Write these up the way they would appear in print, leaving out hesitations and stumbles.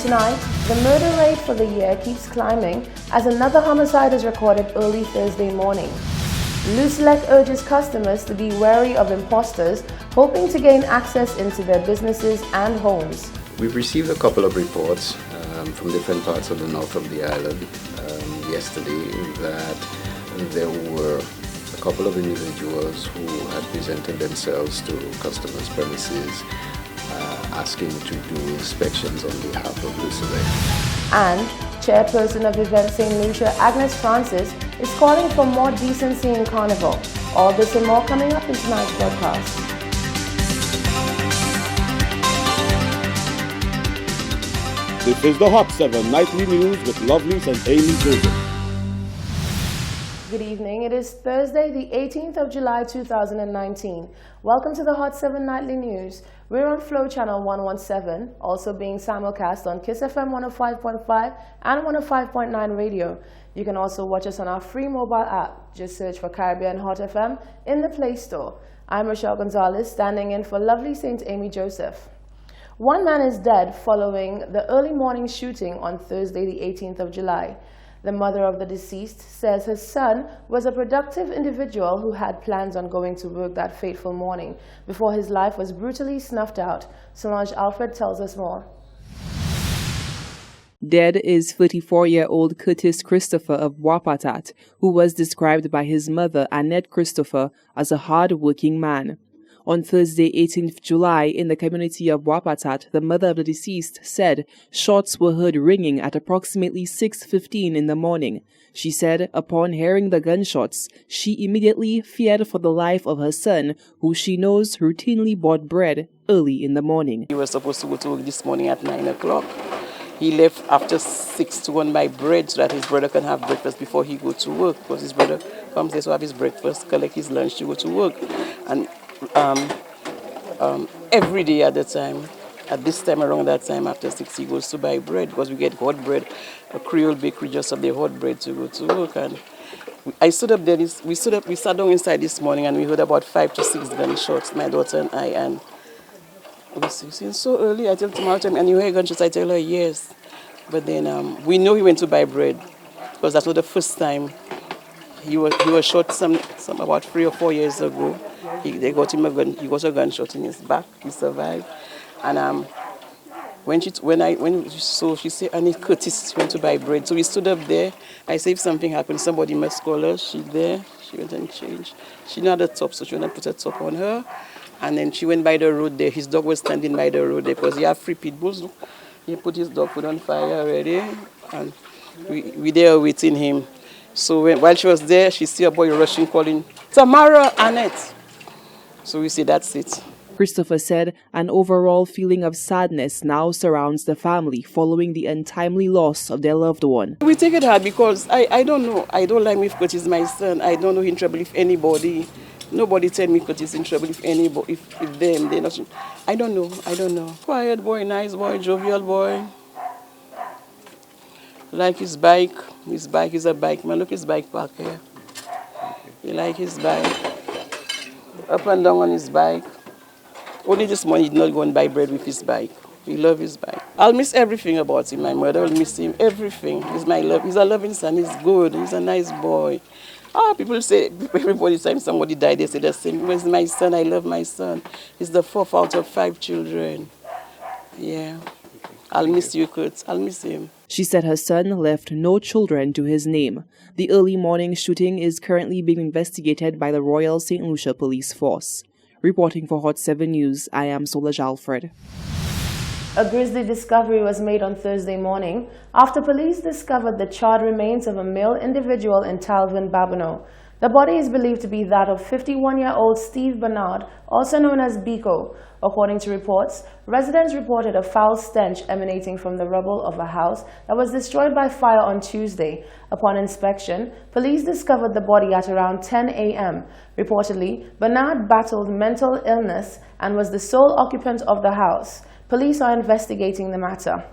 Tonight, the murder rate for the year keeps climbing as another homicide is recorded early Thursday morning. Lucelec urges customers to be wary of imposters hoping to gain access into their businesses and homes. We've received a couple of reports from different parts of the north of the island yesterday that there were a couple of individuals who had presented themselves to customers' premises asking to do inspections on behalf of Lucelec. And chairperson of Event St. Lucia, Agnes Francis, is calling for more decency in Carnival. All this and more coming up in tonight's broadcast. This is the Hot 7 Nightly News with Lovely St. Amy Joseph. Good evening. It is Thursday, the 18th of July, 2019. Welcome to the Hot 7 Nightly News. We're on Flow Channel 117, also being simulcast on Kiss FM 105.5 and 105.9 radio. You can also watch us on our free mobile app. Just search for Caribbean Hot FM in the Play Store. I'm Rochelle Gonzalez, standing in for Lovely St. Amy Joseph. One man is dead following the early morning shooting on Thursday, the 18th of July. The mother of the deceased says her son was a productive individual who had plans on going to work that fateful morning before his life was brutally snuffed out. Solange Alfred tells us more. Dead is 34-year-old Curtis Christopher of Wapatat, who was described by his mother, Annette Christopher, as a hard-working man. On Thursday, 18th July, in the community of Wapatat, the mother of the deceased said shots were heard ringing at approximately 6:15 in the morning. She said upon hearing the gunshots, she immediately feared for the life of her son, who she knows routinely bought bread early in the morning. He was supposed to go to work this morning at 9 o'clock. He left after 6 to go and buy bread so that his brother can have breakfast before he go to work, because his brother comes there to have his breakfast, collect his lunch to go to work. And every day at this time around that time after 6, he goes to buy bread, because we get hot bread, a Creole bakery just up the hot bread to go to work. And I stood up there, we sat down inside this morning and we heard about 5 to 6 gunshots, my daughter and I, and we said, so early, I tell tomorrow, and you hear gunshots, I tell her yes. But then we know he went to buy bread, because that's not the first time. He was shot some about 3 or 4 years ago. They got him a gun. He got a gunshot in his back. He survived. And she said, I need Curtis went to buy bread. So we stood up there. I said, if something happened, somebody must call her. She there. She went and changed. She didn't have the top, so she went and put a top on her. And then she went by the road there. His dog was standing by the road there, because he had 3 pit bulls. He put his dog food on fire already, and we there waiting him. So while she was there, she see a boy rushing, calling, Tamara, Annette. So we say, that's it. Christopher said an overall feeling of sadness now surrounds the family following the untimely loss of their loved one. We take it hard because I don't know. I don't like me if Curtis is my son. I don't know in trouble if anybody. Nobody tell me Curtis in trouble if anybody, if them, they're not. I don't know. Quiet boy, nice boy, jovial boy. Like his bike. His bike is a bike. Man, look his bike park here. He like his bike. Up and down on his bike. Only this morning he did not go and buy bread with his bike. He loves his bike. I'll miss everything about him. My mother will miss him. Everything. He's my love. He's a loving son. He's good. He's a nice boy. People say, every time somebody died, they say the same. Where's my son? I love my son. He's the 4th out of 5 children. Yeah. I'll miss you, Kurt. I'll miss him. She said her son left no children to his name. The early morning shooting is currently being investigated by the Royal St. Lucia Police Force. Reporting for Hot 7 News, I am Solange Alfred. A grisly discovery was made on Thursday morning after police discovered the charred remains of a male individual in Talvin, Babonneau. The body is believed to be that of 51-year-old Steve Bernard, also known as Biko. According to reports, residents reported a foul stench emanating from the rubble of a house that was destroyed by fire on Tuesday. Upon inspection, police discovered the body at around 10 a.m. Reportedly, Bernard battled mental illness and was the sole occupant of the house. Police are investigating the matter.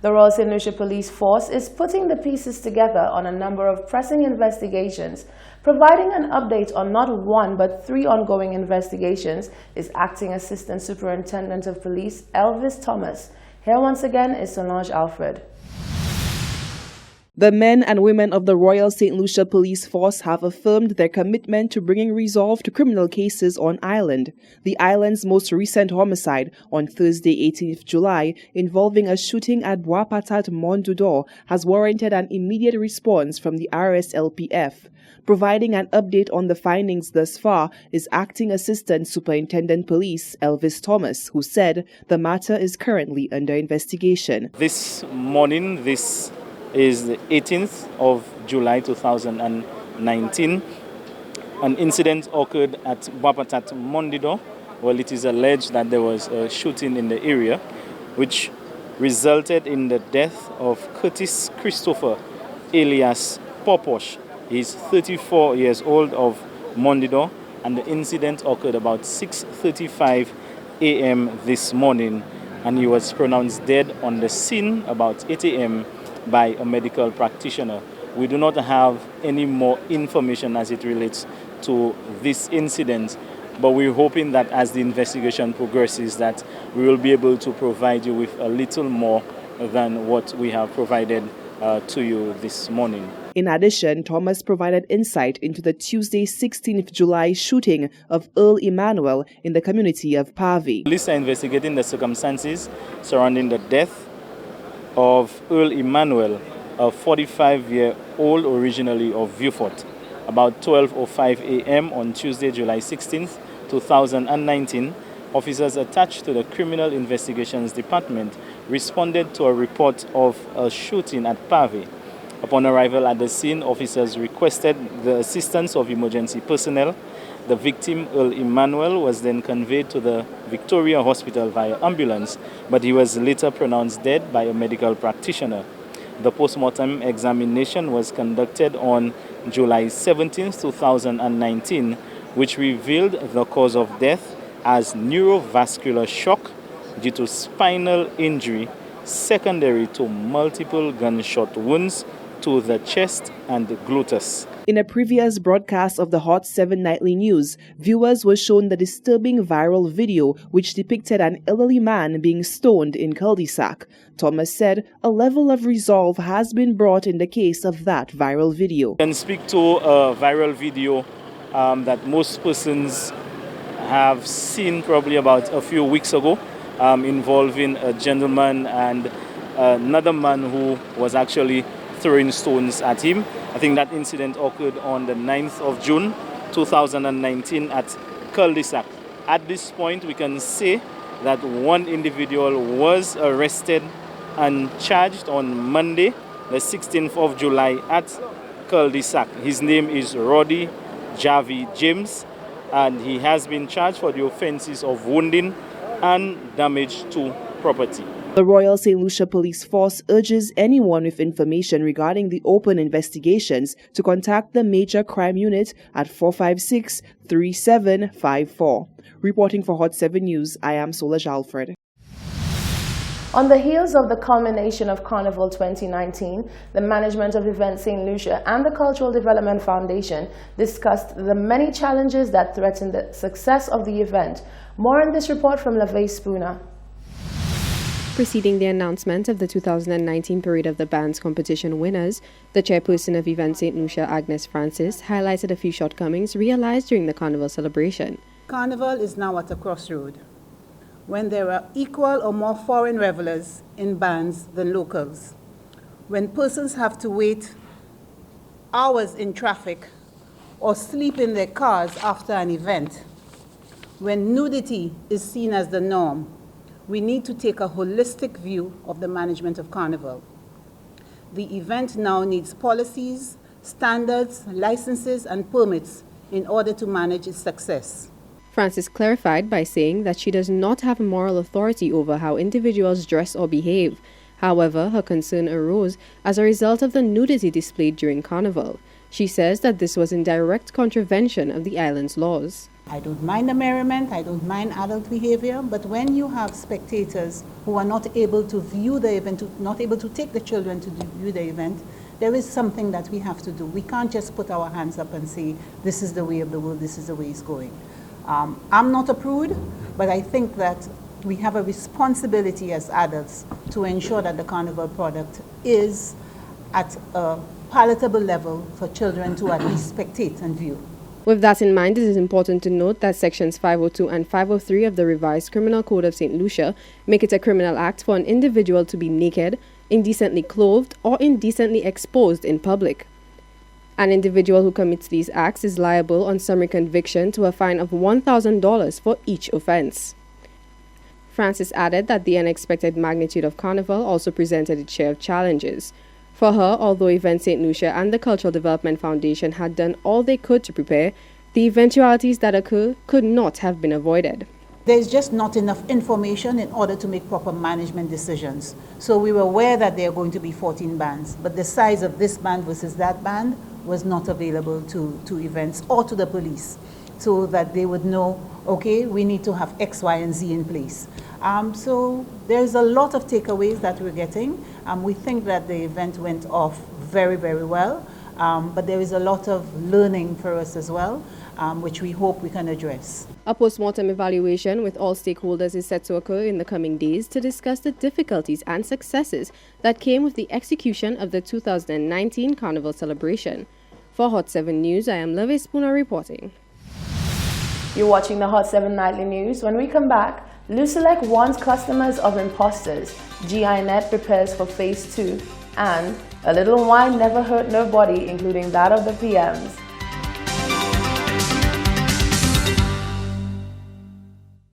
The Royal St. Lucia Police Force is putting the pieces together on a number of pressing investigations. Providing an update on not 1 but 3 ongoing investigations is Acting Assistant Superintendent of Police Elvis Thomas. Here once again is Solange Alfred. The men and women of the Royal St. Lucia Police Force have affirmed their commitment to bringing resolve to criminal cases on island. The island's most recent homicide on Thursday, 18th July, involving a shooting at Boapatat Mondudor, has warranted an immediate response from the RSLPF. Providing an update on the findings thus far is Acting Assistant Superintendent Police Elvis Thomas, who said the matter is currently under investigation. This morning, this is the 18th of July 2019. An incident occurred at Boapatat Mondudor. Well, it is alleged that there was a shooting in the area, which resulted in the death of Curtis Christopher alias Poposh. He's 34 years old of Mondudor, and the incident occurred about 6:35 a.m. this morning, and he was pronounced dead on the scene about 8 a.m. by a medical practitioner. We do not have any more information as it relates to this incident, but we're hoping that as the investigation progresses that we will be able to provide you with a little more than what we have provided to you this morning. In addition, Thomas provided insight into the Tuesday, 16th July shooting of Earl Emmanuel in the community of Pavi. Police are investigating the circumstances surrounding the death of Earl Emmanuel, a 45-year-old originally of Vieux-Fort. About 12:05 a.m. on Tuesday, July 16th, 2019, officers attached to the Criminal Investigations Department responded to a report of a shooting at Pavi. Upon arrival at the scene, officers requested the assistance of emergency personnel. The victim, Earl Emmanuel, was then conveyed to the Victoria Hospital via ambulance, but he was later pronounced dead by a medical practitioner. The post-mortem examination was conducted on July 17, 2019, which revealed the cause of death as neurovascular shock due to spinal injury secondary to multiple gunshot wounds to the chest and the gluteus. In a previous broadcast of the Hot 7 Nightly News, viewers were shown the disturbing viral video which depicted an elderly man being stoned in cul-de-sac. Thomas said a level of resolve has been brought in the case of that viral video. I can speak to a viral video that most persons have seen probably about a few weeks ago, involving a gentleman and another man who was actually throwing stones at him. I think that incident occurred on the 9th of June 2019 at cul-de-sac. At this point, we can say that one individual was arrested and charged on Monday, the 16th of July at cul-de-sac. His name is Roddy Javi James, and he has been charged for the offenses of wounding and damage to property. The Royal St. Lucia Police Force urges anyone with information regarding the open investigations to contact the Major Crime Unit at 456-3754. Reporting for Hot 7 News, I am Solange Alfred. On the heels of the culmination of Carnival 2019, the management of Event St. Lucia and the Cultural Development Foundation discussed the many challenges that threaten the success of the event. More in this report from LaVey Spooner. Preceding the announcement of the 2019 Parade of the Bands competition winners, the chairperson of Event St. Lucia, Agnes Francis, highlighted a few shortcomings realized during the Carnival celebration. Carnival is now at a crossroad, when there are equal or more foreign revelers in bands than locals, when persons have to wait hours in traffic or sleep in their cars after an event, when nudity is seen as the norm. We need to take a holistic view of the management of Carnival. The event now needs policies, standards, licenses, and permits in order to manage its success. Francis clarified by saying that she does not have moral authority over how individuals dress or behave. However, her concern arose as a result of the nudity displayed during Carnival. She says that this was in direct contravention of the island's laws. I don't mind the merriment, I don't mind adult behavior, but when you have spectators who are not able to view the event, not able to take the children to view the event, there is something that we have to do. We can't just put our hands up and say, this is the way of the world, this is the way it's going. I'm not a prude, but I think that we have a responsibility as adults to ensure that the carnival product is at a palatable level for children to at least spectate and view. With that in mind, it is important to note that Sections 502 and 503 of the revised Criminal Code of St. Lucia make it a criminal act for an individual to be naked, indecently clothed, or indecently exposed in public. An individual who commits these acts is liable on summary conviction to a fine of $1,000 for each offense. Francis added that the unexpected magnitude of Carnival also presented its share of challenges. For her, although Event St. Lucia and the Cultural Development Foundation had done all they could to prepare, the eventualities that occur could not have been avoided. There's just not enough information in order to make proper management decisions. So we were aware that there are going to be 14 bands, but the size of this band versus that band was not available to events or to the police, so that they would know, okay, we need to have X, Y, and Z in place. So there's a lot of takeaways that we're getting. We think that the event went off very, very well, but there is a lot of learning for us as well, which we hope we can address. A post-mortem evaluation with all stakeholders is set to occur in the coming days to discuss the difficulties and successes that came with the execution of the 2019 Carnival celebration. For Hot 7 News, I am Leve Spooner reporting. You're watching the Hot 7 Nightly News. When we come back, Lucelec warns customers of imposters, GINet prepares for Phase 2, and a little wine never hurt nobody, including that of the PMs.